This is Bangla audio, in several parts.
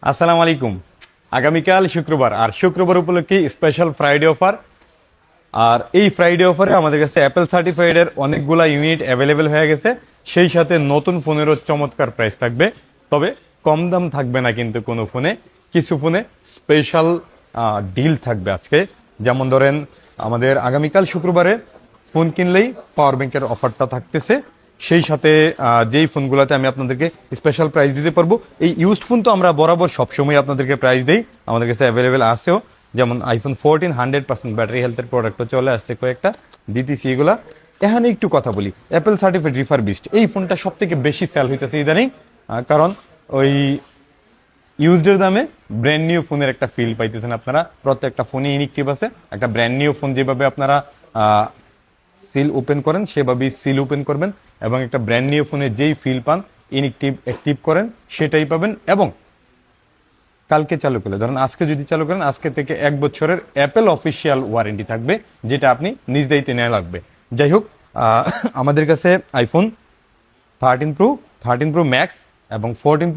আসসালামু আলাইকুম। আগামীকাল শুক্রবার, আর শুক্রবার উপলক্ষে স্পেশাল ফ্রাইডে অফার। আর এই ফ্রাইডে অফারে আমাদের কাছে অ্যাপেল সার্টিফাইডের অনেকগুলা ইউনিট অ্যাভেলেবেল হয়ে গেছে। সেই সাথে নতুন ফোনেরও চমৎকার প্রাইস থাকবে। তবে কম দাম থাকবে না কিন্তু কোনো ফোনে, কিছু ফোনে স্পেশাল ডিল থাকবে আজকে। যেমন ধরেন, আমাদের আগামীকাল শুক্রবারে ফোন কিনলেই পাওয়ার ব্যাংকের অফারটা থাকতেছে। সেই সাথে যেই ফোনগুলোতে আমি আপনাদেরকে স্পেশাল প্রাইস দিতে পারবো। এই ইউজড ফোন তো আমরা বরাবর সবসময় আপনাদেরকে প্রাইস দেই, আমাদের কাছে অ্যাভেলেবেল আছেও। যেমন আইফোন 14 100% ব্যাটারি হেলথের প্রোডাক্টও চলে আসছে কয়েকটা, দিতেছি এগুলা। এখানে একটু কথা বলি, অ্যাপেল সার্টিফাইড রিফারবিশড এই ফোনটা সব থেকে বেশি সেল হইতেছে ইদানিং। কারণ ওই ইউজডের দামে ব্র্যান্ড নিউ ফোনের একটা ফিল পাইতেছেন আপনারা। প্রত্যেকটা ফোনে ইনিকটিভ আছে। একটা ব্র্যান্ড নিউ ফোন যেভাবে আপনারা সিল ওপেন করেন সেভাবেই সিল ওপেন করবেন, এবং একটা ব্র্যান্ড নিউ ফোনে যেই ফিল পান ইনিকটিভ অ্যাক্টিভ করেন সেটাই পাবেন। এবং কালকে চালু করলে, ধরেন আজকে যদি চালু করেন, আজকে থেকে 1 বছরের অ্যাপেল অফিসিয়াল ওয়ারেন্টি থাকবে, যেটা আপনি নিজ দায়িত্বে নেওয়া লাগবে। যাই হোক, আমাদের কাছে আইফোন 13 প্রো ম্যাক্স এবং 14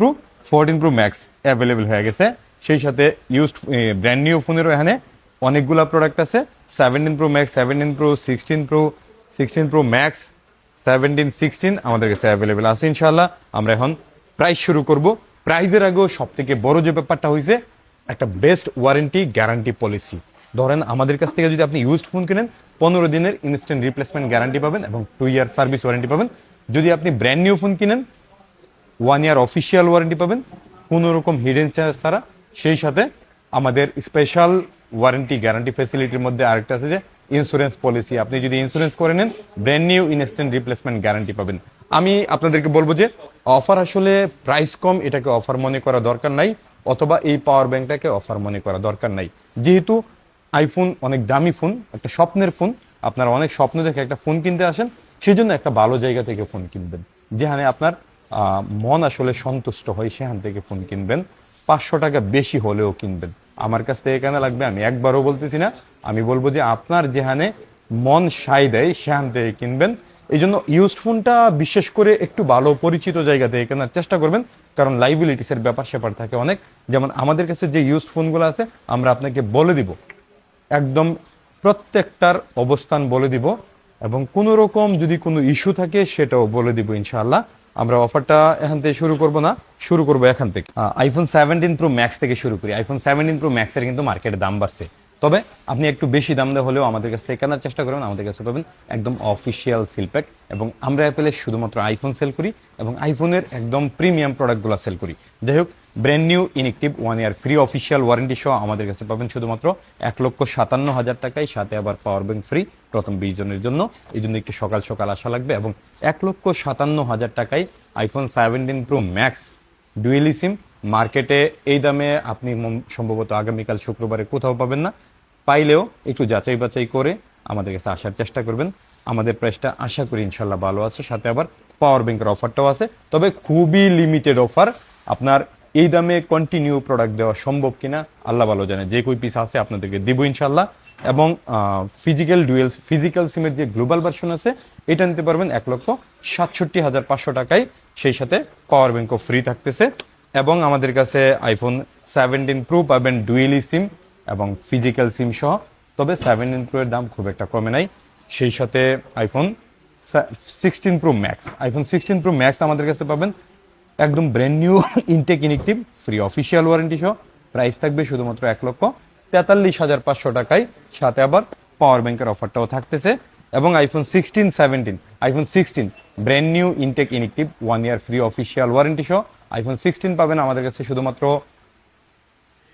প্রো ম্যাক্স অ্যাভেলেবেল হয়ে গেছে। সেই সাথে ইউজড ব্র্যান্ড নিউ ফোনেরও এখানে অনেকগুলো প্রোডাক্ট আছে। 17 pro max, 17 pro, 16 pro, 16 pro max, 17, 16 আমাদের কাছে অ্যাভেলেবেল আছে ইনশাল্লাহ। আমরা এখন প্রাইস শুরু করব। প্রাইজের আগেও সব থেকে বড় যে ব্যাপারটা হয়েছে, একটা বেস্ট ওয়ারেন্টি গ্যারান্টি পলিসি। ধরেন আমাদের কাছ থেকে যদি আপনি ইউজড ফোন কিনেন, 15 দিনের ইনস্ট্যান্ট রিপ্লেসমেন্ট গ্যারান্টি পাবেন এবং 2 ইয়ার সার্ভিস ওয়ারেন্টি পাবেন। যদি আপনি ব্র্যান্ড নিউ ফোন কিনেন, 1 ইয়ার অফিসিয়াল ওয়ারেন্টি পাবেন কোনো রকম হিডেন চার্জ ছাড়া। সেই সাথে আমাদের স্পেশাল ওয়ারেন্টি গ্যারান্টি ফ্যাসিলিটির মধ্যে আরেকটা আছে যে ইন্স্যুরেন্স পলিসি। আপনি যদি ইন্স্যুরেন্স করে নেন, brand new instant replacement guarantee পাবেন। আমি আপনাদেরকে বলবো যে অফার আসলে প্রাইস কম এটাকে অফার মনে করা দরকার নাই, অথবা এই পাওয়ার ব্যাংকটাকে অফার মনে করা দরকার নাই। যেহেতু আইফোন অনেক দামি ফোন, একটা স্বপ্নের ফোন, আপনারা অনেক স্বপ্ন দেখে একটা ফোন কিনতে আসেন, সেই জন্য একটা ভালো জায়গা থেকে ফোন কিনবেন, যেখানে আপনার মন আসলে সন্তুষ্ট হয়, সেখান থেকে ফোন কিনবেন। 500 টাকা বেশি হলেও কিনবেন। আমার কাছ থেকে কেন লাগবে আমি একবারও বলতেছি না, আমি বলবো যে আপনার যেখানে মন সায় দেয় সেখান থেকে কিনবেন। এই জন্য ইউজড ফোনটা বিশেষ করে একটু ভালো পরিচিত জায়গা থেকে কেনার চেষ্টা করবেন, কারণ লাইবিলিটিসের ব্যাপার স্যাপার থাকে অনেক। যেমন আমাদের কাছে যে ইউজড ফোনগুলো আছে, আমরা আপনাকে বলে দিব, একদম প্রত্যেকটার অবস্থান বলে দিব, এবং কোনো রকম যদি কোনো ইস্যু থাকে সেটাও বলে দিব ইনশাআল্লাহ। আমরা অফারটা এখান থেকে শুরু করব না, শুরু করব এখান থেকে। আইফোন 17 প্রো ম্যাক্স থেকে শুরু করি। আইফোন 17 প্রো ম্যাক্সের কিন্তু মার্কেটে দাম বাড়ছে, তবে আপনি একটু বেশি দাম দেওয়া হলেও আমাদের কাছ থেকে কেনার চেষ্টা করবেন। আমাদের কাছে পাবেন একদম অফিসিয়াল সিলপ্যাক, এবং আমরা অ্যাপেলের শুধুমাত্র আইফোন সেল করি এবং আইফোনের একদম প্রিমিয়াম প্রোডাক্টগুলো সেল করি। যাই হোক, brand new inactive 1 year free official warranty সহ আমাদের কাছে পাবেন শুধুমাত্র 1,57,000 টাকায়, সাথে আবার পাওয়ার ব্যাংক ফ্রি প্রথম 20 জনের জন্য। এই জন্য একটু সকাল সকাল আসা লাগবে। এবং 1,57,000 টাকায় আইফোন 17 প্রো ম্যাক্স ডুয়েলি সিম মার্কেটে এই দামে আপনি সম্ভবত আগামীকাল শুক্রবারে কোথাও পাবেন না। পাইলেও একটু যাচাই বাছাই করে আমাদের কাছে আসার চেষ্টা করবেন। আমাদের প্রাইসটা আশা করি ইনশাল্লাহ ভালো আছে, সাথে আবার পাওয়ার ব্যাংকের অফারটাও আছে, তবে খুবই লিমিটেড অফার। আপনার এই দামে কন্টিনিউ প্রোডাক্ট দেওয়া সম্ভব কিনা আল্লাহ ভালো জানে। যে কই পিস আছে আপনাদেরকে দিব ইনশাল্লাহ। এবং ফিজিক্যাল সিমের যে গ্লোবাল ভার্সন আছে, এটা নিতে পারবেন 1,67,500 টাকায়। সেই সাথে পাওয়ার ব্যাংকও ফ্রি থাকতেছে। এবং আমাদের কাছে আইফোন 17 প্রো পাবেন ডুয়েলি সিম এবং ফিজিক্যাল সিম সহ, তবে 17 প্রো এর দাম খুব একটা কমে নাই। সেই সাথে আইফোন 16 প্রো ম্যাক্স আমাদের কাছে পাবেন একদম brand new intact inactive free official warranty সহ। প্রাইস থাকবে শুধুমাত্র 1,43,500 টাকায়, সাথে আবার পাওয়ার ব্যাংকের অফারটাও থাকতেছে। এবং iPhone 16 brand new intact inactive 1 year free official warranty সহ আইফোন 16 পাবেন আমাদের কাছে শুধুমাত্র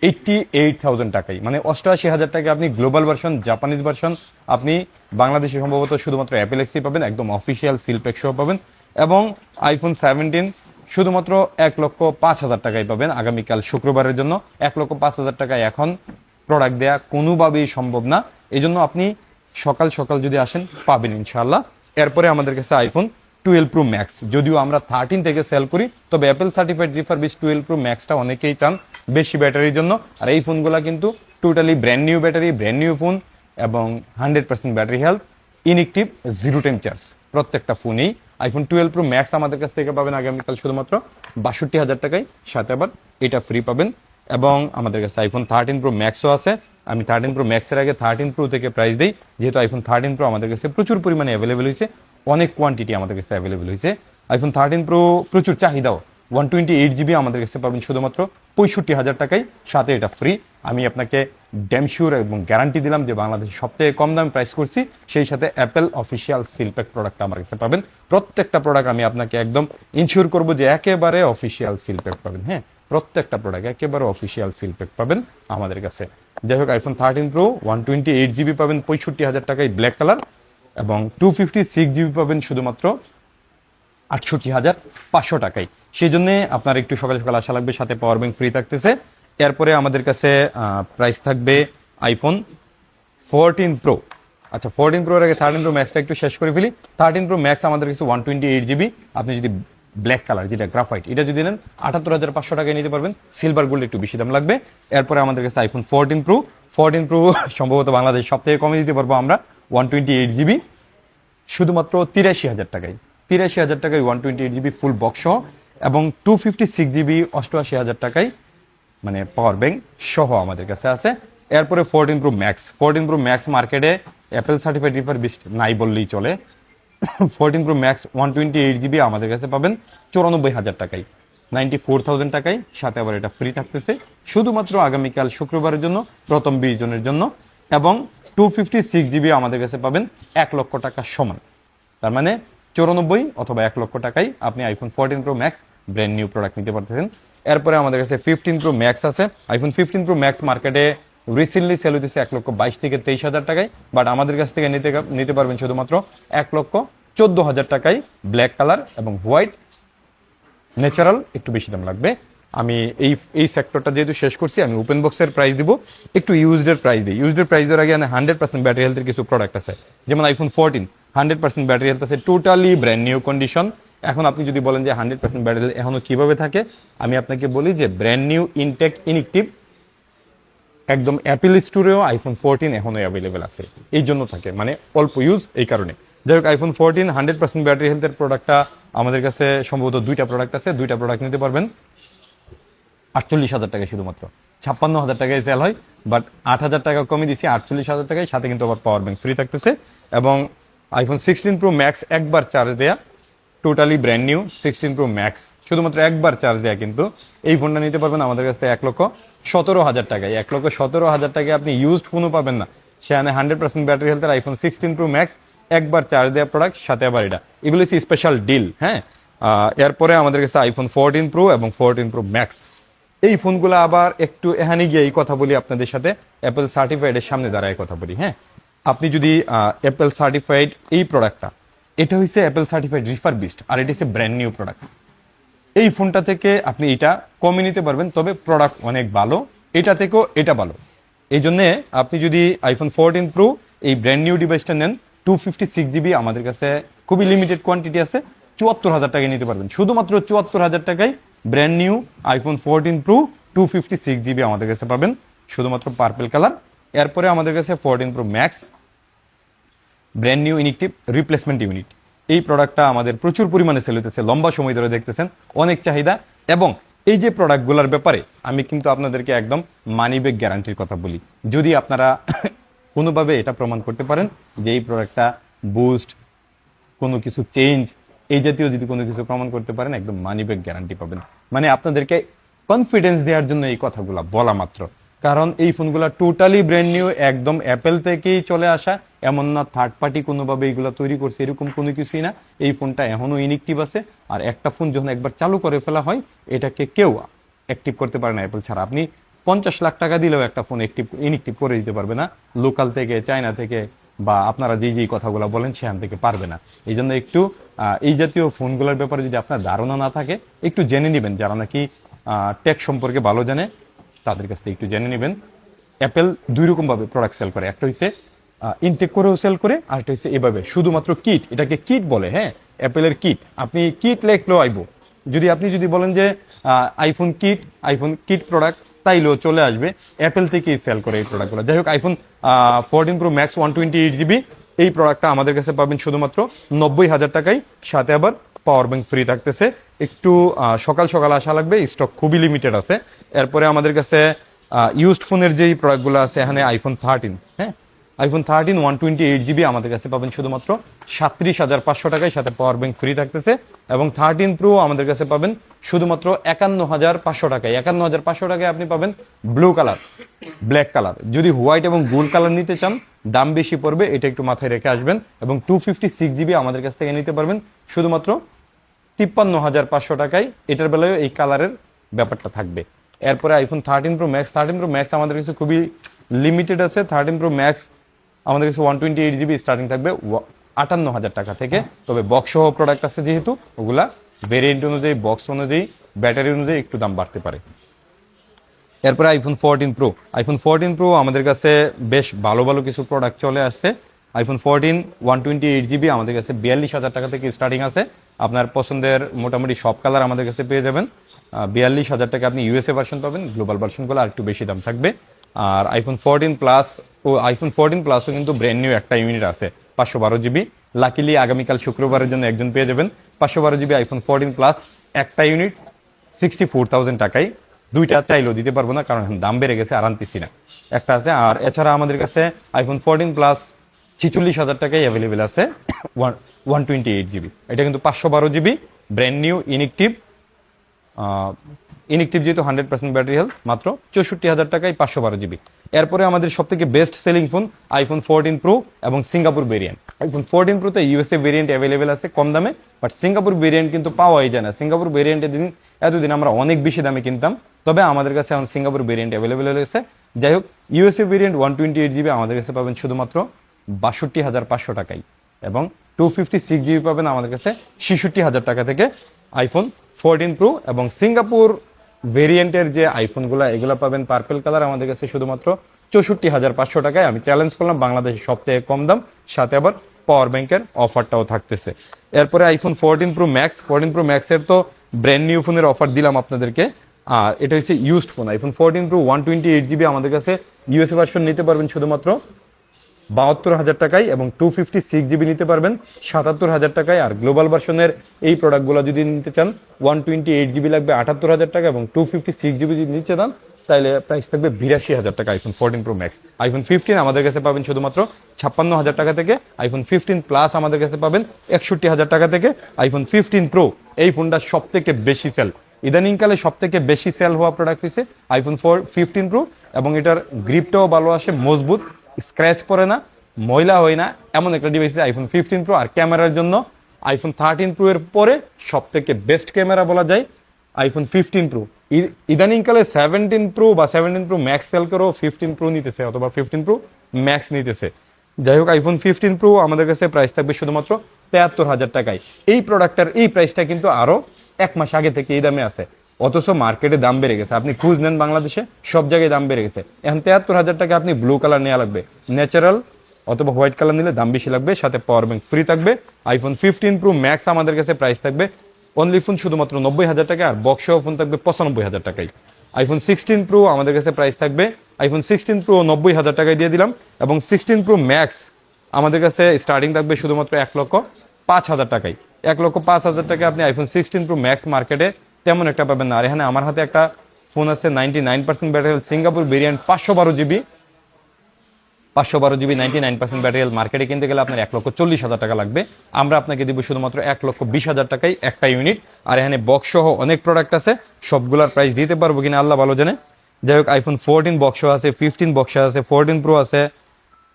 88,000 টাকায়, মানে 88,000 টাকায় আপনি গ্লোবাল ভার্সন, জাপানিজ ভার্সন, আপনি বাংলাদেশে সম্ভবত শুধুমাত্র অ্যাপেল এক্সি পাবেন, একদম অফিসিয়াল সিলপ্যাক সহ পাবেন। এবং আইফোন 17 শুধুমাত্র 1,05,000 টাকায় পাবেন আগামীকাল শুক্রবারের জন্য। 1,05,000 টাকায় এখন প্রোডাক্ট দেয়া কোনোভাবেই সম্ভব না। এই জন্য আপনি সকাল সকাল যদি আসেন পাবেন ইনশাআল্লাহ। এরপরে আমাদের কাছে আইফোন 12 প্রো ম্যাক্স, যদিও আমরা 13 থেকে সেল করি, তবে অ্যাপেল সার্টিফাইড রিফারবিশ 12 প্রো ম্যাক্সটা অনেকেই চান বেশি ব্যাটারির জন্য। আর এই ফোনগুলো কিন্তু totally brand new battery, brand new phone, এবং 100% battery health, inactive, zero time charge প্রত্যেকটা ফোনেই। আইফোন 12 প্রো ম্যাক্স আমাদের কাছ থেকে পাবেন আগামীকাল শুধুমাত্র 62,000 টাকায়, সাথে আবার এটা ফ্রি পাবেন। এবং আমাদের কাছে আইফোন 13 প্রো ম্যাক্সও আছে। আমি 13 প্রো ম্যাক্সের আগে 13 প্রো থেকে প্রাইস দিই, যেহেতু আইফোন 13 প্রো আমাদের কাছে প্রচুর পরিমাণে অ্যাভেলেবেল হয়েছে, অনেক কোয়ান্টিটি আমাদের কাছে অ্যাভেলেবেল হয়েছে। আইফোন 13 প্রো প্রচুর চাহিদাও, 128 GB আমাদের কাছে পাবেন শুধুমাত্র 65,000 টাকায়, সাথে এটা ফ্রি। আমি আপনাকে ড্যাম শিওর এবং গ্যারান্টি দিলাম যে বাংলাদেশের সবথেকে কম দামে প্রাইস করছি। সেই সাথে অ্যাপেল অফিসিয়াল সিলপ্যাক প্রোডাক্ট আমার কাছে পাবেন। প্রত্যেকটা প্রোডাক্ট আমি আপনাকে একদম ইনশিওর করবো যে একেবারে অফিসিয়াল সিলপ্যাক পাবেন। হ্যাঁ, প্রত্যেকটা প্রোডাক্ট একেবারে অফিসিয়াল সিলপ্যাক পাবেন আমাদের কাছে। যাই হোক, আইফোন 13 প্রো 128 GB পাবেন 65,000 টাকায় ব্ল্যাক কালার, এবং 256 GB পাবেন শুধুমাত্র 68,500 টাকায়। সেই জন্য আপনার একটু সকাল সকাল আসা লাগবে, সাথে পাওয়ার ব্যাংক ফ্রি থাকতেছে। এরপরে আমাদের কাছে প্রাইস থাকবে আইফোন 14 প্রো। আচ্ছা, 14 প্রোর আগে 13 প্রো ম্যাক্সটা একটু শেষ করে ফেলি। 13 প্রো ম্যাক্স আমাদের কাছে 128 GB, আপনি যদি ব্ল্যাক কালার যেটা গ্রাফাইট এটা যদি নেন 78,500 টাকায় নিতে পারবেন। সিলভার গোল্ড একটু বেশি দাম লাগবে। এরপরে আমাদের কাছে আইফোন 14 প্রো সম্ভবত বাংলাদেশ সব থেকে কমে দিতে পারবো আমরা 128 GB শুধুমাত্র 83,000 টাকায়। 83,000 টাকায় 128 GB ফুল বক্স সহ, এবং 256 GB 88,000 টাকায় মানে পাওয়ার ব্যাংক সহ আমাদের কাছে আছে। এরপরে 14 প্রো ম্যাক্স মার্কেটে অ্যাপেল সার্টিফাইড রিফারবিশড নাই বললেই চলে। 14 প্রো ম্যাক্স 128 GB আমাদের কাছে পাবেন 94,000 টাকায়, 94,000 টাকায়, সাথে আবার এটা ফ্রি থাকতেছে শুধুমাত্র আগামীকাল শুক্রবারের জন্য, প্রথম 20 জনের জন্য। এবং 256 GB আমাদের কাছে পাবেন 1 লক্ষ টাকা সমান, তার মানে 94 অথবা 1 লক্ষ টাকায় আপনি iPhone 14 pro max brand new product নিতে পারতেছেন। এরপরে আমাদের কাছে 15 প্রো ম্যাক্স আছে। আইফোন 15 প্রো ম্যাক্স মার্কেটে রিসেন্টলি সেল হইতেছে 1,22,000 থেকে 23,000 টাকায়, বাট আমাদের কাছ থেকে নিতে পারবেন শুধুমাত্র 1,14,000 টাকায় ব্ল্যাক কালার এবং হোয়াইট ন্যাচারাল, একটু বেশি দাম লাগবে। আমি এই সেক্টরটা যেহেতু শেষ করছি, আমি ওপেন বক্সের প্রাইস দিব, একটু ইউজডের প্রাইস দিই। ইউজডের প্রাইস দেওয়ার আগে 100% ব্যাটারি হেলথের কিছু প্রোডাক্ট আছে, যেমন আইফোন 14 100% ব্যাটারি হেলথ আছে, টোটালি ব্র্যান্ড নিউ কন্ডিশন। এখন আপনি যদি বলেন যে 100% ব্যাটারি হেলথ এখনো কিভাবে থাকে, আমি আপনাকে বলি যে ব্র্যান্ড নিউ ইনটেক ইনএক্টিভ একদম অ্যাপেল স্টোরেও আইফোন 14 এখনো অ্যাভেলেবেল আছে, এই জন্য থাকে, মানে অল্প ইউজ এই কারণে। যাই হোক, আইফোন 14 100% ব্যাটারি হেলথের প্রোডাক্টটা আমাদের কাছে সম্ভবত দুইটা প্রোডাক্ট আছে, দুইটা প্রোডাক্ট নিতে পারবেন 48,000 টাকায় শুধুমাত্র। 56,000 টাকায় সেল হয়, বাট 8,000 টাকা কমে দিচ্ছি 48,000 টাকায়, সাথে কিন্তু আবার পাওয়ার ব্যাংক ফ্রি থাকতেছে। এবং আইফোন 16 প্রো ম্যাক্স একবার চার্জ দেয়া, totally brand new 16 pro max শুধুমাত্র একবার চার্জ দেয়া, কিন্তু এই ফোনটা নিতে পারবেন আমাদের কাছ থেকে 1,17,000 টাকায়। 1,17,000 টাকায় আপনি ইউজড ফোনও পাবেন না, সেখানে 100% ব্যাটারি হেলথের আইফোন 16 প্রো ম্যাক্স একবার চার্জ দেওয়া প্রোডাক্ট, সাথে আবার এটা, এগুলো হচ্ছে স্পেশাল ডিল। হ্যাঁ, এরপরে আমাদের কাছে আইফোন 14 প্রো এবং 14 প্রো ম্যাক্স, এই ফোনগুলো আবার একটু এখানে গিয়ে এই কথা বলি আপনাদের সাথে, অ্যাপেল সার্টিফাইডের সামনে দাঁড়ায় কথা বলি। হ্যাঁ, আপনি যদি অ্যাপেল সার্টিফাইড এই প্রোডাক্টটা, এটা হচ্ছে অ্যাপেল সার্টিফাইড রিফারবিশড, আর এটা হচ্ছে ব্র্যান্ড নিউ প্রোডাক্ট। এই ফোনটা থেকে আপনি এটা কমে নিতে পারবেন, তবে প্রোডাক্ট অনেক ভালো, এটা থেকেও এটা ভালো। এই জন্যে আপনি যদি আইফোন 14 প্রো এই ব্র্যান্ড নিউ ডিভাইসটা নেন, 256 GB আমাদের কাছে খুবই লিমিটেড কোয়ান্টিটি আছে, 74,000 টাকায় নিতে পারবেন, শুধুমাত্র 74,000 টাকায় brand new iPhone 14 pro 256 GB আমাদের কাছে পাবেন, শুধুমাত্র পার্পল কালার। এরপরে আমাদের কাছে 14 pro max brand new inactive replacement unit, এই প্রোডাক্টটা আমাদের প্রচুর পরিমাণে সেল হইতেছে, লম্বা সময় ধরে দেখতেছেন, অনেক চাহিদা। এবং এই যে প্রোডাক্টগুলোর ব্যাপারে আমি কিন্তু আপনাদেরকে একদম মানি ব্যাক গ্যারান্টির কথা বলি, যদি আপনারা কোনোভাবে এটা প্রমাণ করতে পারেন যে এই প্রোডাক্টটা বুস্ট, কোনো কিছু চেঞ্জ, এই জাতীয় যদি কোনো কিছু প্রমাণ করতে পারেন, একদম মানি ব্যাক গ্যারান্টি পাবেন। মানে আপনাদেরকে কনফিডেন্স দেওয়ার জন্য এই কথাগুলো বলা মাত্র, কারণ এই ফোনগুলো টোটালি ব্র্যান্ড নিউ, একদম অ্যাপেল থেকেই চলে আসা, এমন না থার্ড পার্টি কোনোভাবে এইগুলো তৈরি করছে, এরকম কোনো কিছুই না। এই ফোনটা এখনও ইনএক্টিভ আছে, আর একটা ফোন যখন একবার চালু করে ফেলা হয়, এটাকে কেউ অ্যাক্টিভ করতে পারে না অ্যাপেল ছাড়া। আপনি 50 লাখ টাকা দিলেও একটা ফোন ইনএক্টিভ করে দিতে পারবে না, লোকাল থেকে, চায়না থেকে, বা আপনারা যেই কথাগুলো বলেন সেখান থেকে পারবে না। এই জন্য একটু এই জাতীয় ফোনগুলোর ব্যাপারে যদি আপনার ধারণা না থাকে, একটু জেনে নেবেন, যারা নাকি টেক সম্পর্কে ভালো জানে তাদের কাছ থেকে একটু জেনে নেবেন। অ্যাপেল দুই রকম ভাবে প্রোডাক্ট সেল করে, একটা হচ্ছে ইনটেক করেও সেল করে, আর একটা হচ্ছে এভাবে শুধুমাত্র কিট, এটাকে কিট বলে। হ্যাঁ, অ্যাপেলের কিট, আপনি কিট লেখলেও আইবো, আপনি যদি বলেন যে আইফোন কিট প্রোডাক্ট, তাইলেও চলে আসবে, অ্যাপেল থেকেই সেল করে এই প্রোডাক্টগুলো। যাই হোক, আইফোন 14 প্রো ম্যাক্স 128 GB এই প্রোডাক্টটা আমাদের কাছে পাবেন শুধুমাত্র 90,000 টাকায়, সাথে আবার পাওয়ার ব্যাংক ফ্রি থাকতেছে। একটু সকাল সকাল আসা লাগবে, স্টক খুবই লিমিটেড আছে। এরপরে আমাদের কাছে ইউজড ফোনের যেই প্রোডাক্টগুলো আছে, এখানে আইফোন 13, হ্যাঁ আইফোন 13 128GB আমাদের কাছে পাবেন শুধুমাত্র 37,500 টাকায়, সাথে পাওয়ার ব্যাংক ফ্রি থাকতেছে। এবং 13 প্রো আমাদের কাছে পাবেন শুধুমাত্র 51,500 টাকায়। 51,500 টাকায় আপনি পাবেন ব্লু কালার, ব্ল্যাক কালার। যদি হোয়াইট এবং গোল্ড কালার নিতে চান দাম বেশি পড়বে, এটা একটু মাথায় রেখে আসবেন। এবং 256GB আমাদের কাছ থেকে নিতে পারবেন শুধুমাত্র 53,500 টাকায়। এটার বেলায় এই কালারের ব্যাপারটা থাকবে। এরপরে iPhone 13 pro max, 13 pro max আমাদের কাছে খুবই লিমিটেড আছে। 13 প্রো ম্যাক্স আমাদের কাছে 128GB স্টার্টিং থাকবে 58,000 টাকা থেকে। তবে বক্স সহ প্রোডাক্ট আছে যেহেতু, ওগুলা ভেরিয়েন্ট অনুযায়ী, বক্স অনুযায়ী, ব্যাটারি অনুযায়ী একটু দাম বাড়তে পারে। এরপরে আইফোন 14 প্রো, আইফোন 14 প্রো আমাদের কাছে বেশ ভালো ভালো কিছু প্রোডাক্ট চলে আসছে। আইফোন 14 128GB আমাদের কাছে 42,000 টাকা থেকে স্টার্টিং আছে। আপনার পছন্দের মোটামুটি সব কালার আমাদের কাছে পেয়ে যাবেন। 42,000 টাকা আপনি ইউএসএ ভার্সন পাবেন, গ্লোবাল ভার্সনগুলো আর একটু বেশি দাম থাকবে। আর আইফোন 14 প্লাস ও আইফোন 14 প্লাসও কিন্তু ব্র্যান্ড নিউ একটা ইউনিট আছে 512GB। লাকিলি আগামীকাল শুক্রবারের জন্য একজন পেয়ে যাবেন 512GB আইফোন 14 প্লাস একটা ইউনিট 64,000 টাকায়। দুইটা চাইলেও দিতে পারবো না, কারণ দাম বেড়ে গেছে, আর আনতেছি না। একটা আছে। আর এছাড়া আমাদের কাছে আইফোন 14 প্লাস 46,000 টাকায় অ্যাভেলেবেল আছে 128GB। এটা কিন্তু 512GB brand new inactive. Inactive যেহেতু 100% ব্যাটারি হেলথ, মাত্র 64,000 টাকায় 512GB। এরপরে আমাদের সব থেকে best selling phone iPhone 14 pro এবং সিঙ্গাপুর ভেরিয়েন্ট। আইফোন 14 প্রোতে ইউএসএ ভেরিয়েন্ট অ্যাভেলেবেল আছে কম দামে, বাট সিঙ্গাপুর ভেরিয়েন্ট কিন্তু পাওয়াই যায় না। সিঙ্গাপুর ভেরিয়েন্টের দিন এতদিন আমরা অনেক বেশি দামে কিনতাম, তবে আমাদের কাছে এখন সিঙ্গাপুর ভেরিয়েন্ট অ্যাভেলেবেল হয়েছে। যাই হোক, ইউএসএ ভেরিয়েন্ট 128GB আমাদের কাছে পাবেন শুধুমাত্র 62,500 টাকায়, এবং 256GB পাবেন আমাদের কাছে 66,000 টাকা থেকে আইফোন 14 প্রো। এবং সিঙ্গাপুর ভেরিয়েন্টের যে আইফোনগুলো, এগুলো পাবেন পার্পল কালার আমাদের কাছে শুধুমাত্র 64,500 টাকায়। আমি চ্যালেঞ্জ করলাম বাংলাদেশের সব থেকে কম দাম, সাথে আবার পাওয়ার ব্যাংকের অফারটাও থাকতেছে। এরপরে আইফোন 14 প্রো ম্যাক্স, 14 প্রো ম্যাক্সের তো ব্র্যান্ড নিউ ফোনের অফার দিলাম আপনাদেরকে। আর এটা হচ্ছে used phone. IPhone 14 pro 128GB আমাদের কাছে ইউএসএ ভার্সন নিতে পারবেন শুধুমাত্র 72,000 টাকায়, এবং 256GB নিতে পারবেন 77,000 টাকায়। আর গ্লোবাল ভার্সনের এই প্রোডাক্টগুলো যদি নিতে চান 128GB লাগবে 78,000 টাকা, এবং 256GB যদি নিতে চান তাহলে প্রাইস থাকবে 82,000 টাকা আইফোন 14 প্রো ম্যাক্স। আইফোন 15 আমাদের কাছে পাবেন শুধুমাত্র 56,000 টাকা থেকে। আইফোন 15 প্লাস আমাদের কাছে পাবেন 61,000 টাকা থেকে। আইফোন 15 প্রো এই ফোনটা সব থেকে বেশি সেল, ইদানিংকালে সব থেকে বেশি সেল হওয়া প্রোডাক্ট হচ্ছে আইফোন 15 প্রো। এবং এটার গ্রিপটাও ভালো আসে, মজবুত, স্ক্র্যাচ পড়ে না, ময়লা হয় না, এমন একটা ডিভাইস আইফোন 15 প্রো। আর ক্যামেরার জন্য আইফোন 13 প্রো এর পরে সব থেকে বেস্ট ক্যামেরা বলা যায় আইফোন 15 প্রো। ইদানিংকালে 17 প্রো বা 17 প্রো ম্যাক্স সেল করেও 15 প্রো নিতেছে, অথবা 15 প্রো ম্যাক্স নিতেছে। যাই হোক, আইফোন 15 প্রো আমাদের কাছে প্রাইস থাকবে শুধুমাত্র 73,000 টাকায়। এই প্রোডাক্টটার এই প্রাইসটা কিন্তু আরো এক মাস আগে থেকে এই দামে আছে, অথচ মার্কেটে দাম বেড়ে গেছে। আপনি খোঁজ নেন বাংলাদেশে সব জায়গায় দাম বেড়ে গেছে। এখন 73,000 টাকা আপনি ব্লু কালার নেওয়া লাগবে, ন্যাচারাল অথবা হোয়াইট কালার নিলে দাম বেশি লাগবে, সাথে পাওয়ার ব্যাংক ফ্রি থাকবে। আইফোন 15 প্রো ম্যাক্স আমাদের কাছে প্রাইস থাকবে অনলি ফোন শুধুমাত্র 90,000 টাকা, আর বক্স সহ ফোন থাকবে 95,000 টাকায়। আইফোন 16 প্রো আমাদের কাছে প্রাইস থাকবে, আইফোন 16 প্রো 90,000 টাকায় দিয়ে দিলাম। এবং 16 প্রো ম্যাক্স আমাদের কাছে স্টার্টিং থাকবে শুধুমাত্র 1,05,000 টাকায়। 1,05,000 টাকায় আপনি আইফোন 16 প্রো ম্যাক্স মার্কেটে তেমন একটা পাবেন না। আর এখানে আমার হাতে একটা ফোন আছে 99% battery, Singapore variant 512GB 99% battery. মার্কেটে কিনতে গেলে আপনার 1,40,000 টাকা লাগবে, আমরা আপনাকে দিব শুধুমাত্র 1,20,000 টাকায় একটা ইউনিট। আর এখানে বক্স সহ অনেক প্রোডাক্ট আছে, সবগুলোর প্রাইস দিতে পারবো কিনা আল্লাহ ভালো জানে। যাই হোক, আইফোন 14 বক্স সহ আছে, 15 বক্স আছে, 14 প্রো আছে,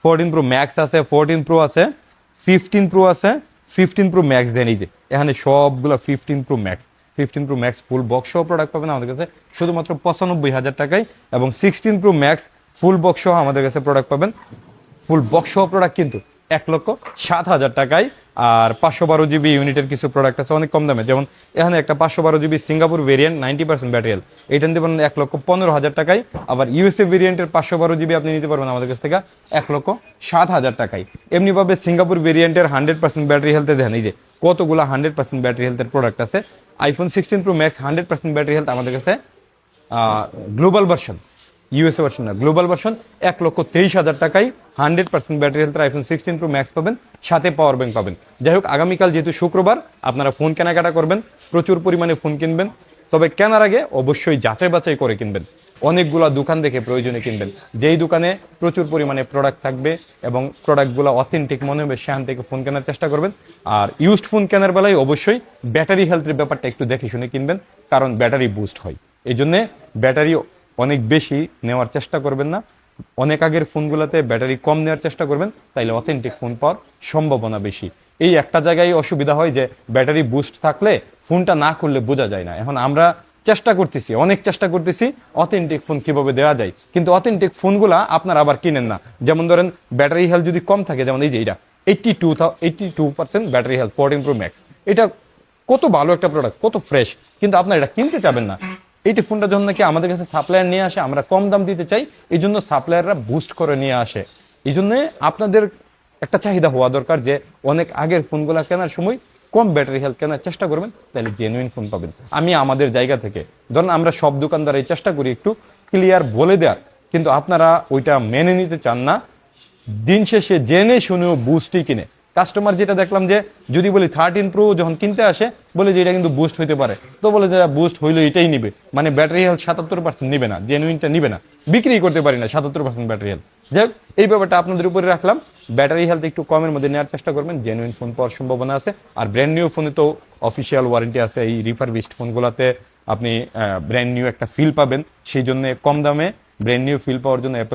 14 প্রো ম্যাক্স আছে, 14 প্রো আছে, 15 প্রো আছে, 15 প্রো ম্যাক্স দেন। এই যে এখানে সবগুলো 15 pro max, 15 pro max full box সহ প্রোডাক্ট পাবেন আমাদের কাছে শুধুমাত্র 95,000 টাকায়। এবং 16 প্রো ম্যাক্স ফুল বক্স সহ আমাদের কাছে প্রোডাক্ট পাবেন, ফুল বক্স সহ প্রোডাক্ট কিন্তু 1,07,000 টাকায়। আর 512GB ইউনিটের কিছু প্রোডাক্ট আছে অনেক কম দামে, যেমন এখানে একটা 512GB Singapore variant 90% battery health, এইটা নিতে পারেন 1,15,000 টাকায়। আবার ইউএসএ ভেরিয়েন্টের 512GB আপনি নিতে পারবেন আমাদের কাছ থেকে 1,07,000 টাকায়। এমনিভাবে সিঙ্গাপুর ভেরিয়েন্টের 100% ব্যাটারি হেলথে দেখেন এই যে কতগুলো 100% ব্যাটারি হেলথের প্রোডাক্ট আছে। IPhone 16 pro max 100% battery health আমাদের কাছে গ্লোবাল ভার্সন ইউএসএ ভার্সন না, গ্লোবাল ভার্সন 1,23,000 টাকায় 100% ব্যাটারি হেলথের আইফোন 16 প্রো ম্যাক্স পাবেন, সাথে পাওয়ার ব্যাংক পাবেন। যাই হোক, আগামীকাল যেহেতু শুক্রবার, আপনারা ফোন কেনাকাটা করবেন, প্রচুর পরিমাণে ফোন কিনবেন, তবে কেনার আগে অবশ্যই যাচাই বাছাই করে কিনবেন। অনেকগুলা দোকান দেখে প্রয়োজনে কিনবেন, যেই দোকানে প্রচুর পরিমাণে প্রোডাক্ট থাকবে এবং প্রোডাক্টগুলো অথেন্টিক মনে হবে সেখান থেকে ফোন কেনার চেষ্টা করবেন। আর ইউজড ফোন কেনার বেলায় অবশ্যই ব্যাটারি হেলথের ব্যাপারটা একটু দেখে শুনে কিনবেন, কারণ ব্যাটারি বুস্ট হয়। এই জন্যে ব্যাটারি অনেক বেশি নেওয়ার চেষ্টা করবেন না, অনেক আগের ফোনগুলোতে ব্যাটারি কম নেওয়ার চেষ্টা করবেন, তাইলে অথেন্টিক ফোন পাওয়ার সম্ভাবনা বেশি। এই একটা জায়গায় অসুবিধা হয় যে ব্যাটারি বুস্ট থাকলে ফোনটা না করলে বোঝা যায় না। এখন আমরা চেষ্টা করতেছি, অনেক চেষ্টা করতেছি অথেন্টিক ফোন কিভাবে দেওয়া যায়, কিন্তু অথেন্টিক ফোনগুলা আপনারা আবার কিনেন না। যেমন ধরেন ব্যাটারি হেলথ যদি কম থাকে, যেমন এই যে এটা 82% ব্যাটারি হেলথ 14 প্রো ম্যাক্স, এটা কত ভালো একটা প্রোডাক্ট, কত ফ্রেশ, কিন্তু আপনারা এটা কিনতে চাবেন না। এইটি ফোনটা যখন নাকি আমাদের কাছে সাপ্লায়ার নিয়ে আসে, আমরা কম দাম দিতে চাই, এই জন্য সাপ্লায়াররা বুস্ট করে নিয়ে আসে। এই জন্য আপনাদের একটা চাহিদা হওয়া দরকার যে অনেক আগের ফোনগুলো কেনার সময় কম ব্যাটারি হেলথ কেনার চেষ্টা করবেন, তাহলে জেনুইন ফোন পাবেন। আমি আমাদের জায়গা থেকে, ধরুন আমরা সব দোকানদারাই চেষ্টা করি একটু ক্লিয়ার বলে দেওয়ার, কিন্তু আপনারা ওইটা মেনে নিতে চান না। দিন শেষে জেনে শুনেও বুস্টই কিনে। কাস্টমার যেটা দেখলাম যে যদি বলি 13 প্রো যখন কিনতে আসে, বলে যে এটা কিন্তু বুস্ট হইতে পারে, তো বলে যে বুস্ট হইলে এটাই নিবে, মানে ব্যাটারি হেলথ 77% নিবে না, জেনুইনটা নিবে না, বিক্রি করতে পারি না 77% ব্যাটারি হেলথ। যাই হোক, এই ব্যাপারটা আপনাদের উপরে রাখলাম। ব্যাটারি হেলথ একটু কমের মধ্যে নেওয়ার চেষ্টা করবেন, জেনুইন ফোন পাওয়ার সম্ভাবনা আছে। আর ব্র্যান্ড নিউ ফোনে তো অফিসিয়াল ওয়ারেন্টি আছে, এই রিফারবিশড ফোনগুলোতে আপনি ব্র্যান্ড নিউ একটা ফিল পাবেন। সেই জন্য কম দামে ব্র্যান্ড নিউ ফিল পাওয়ার জন্য অ্যাপল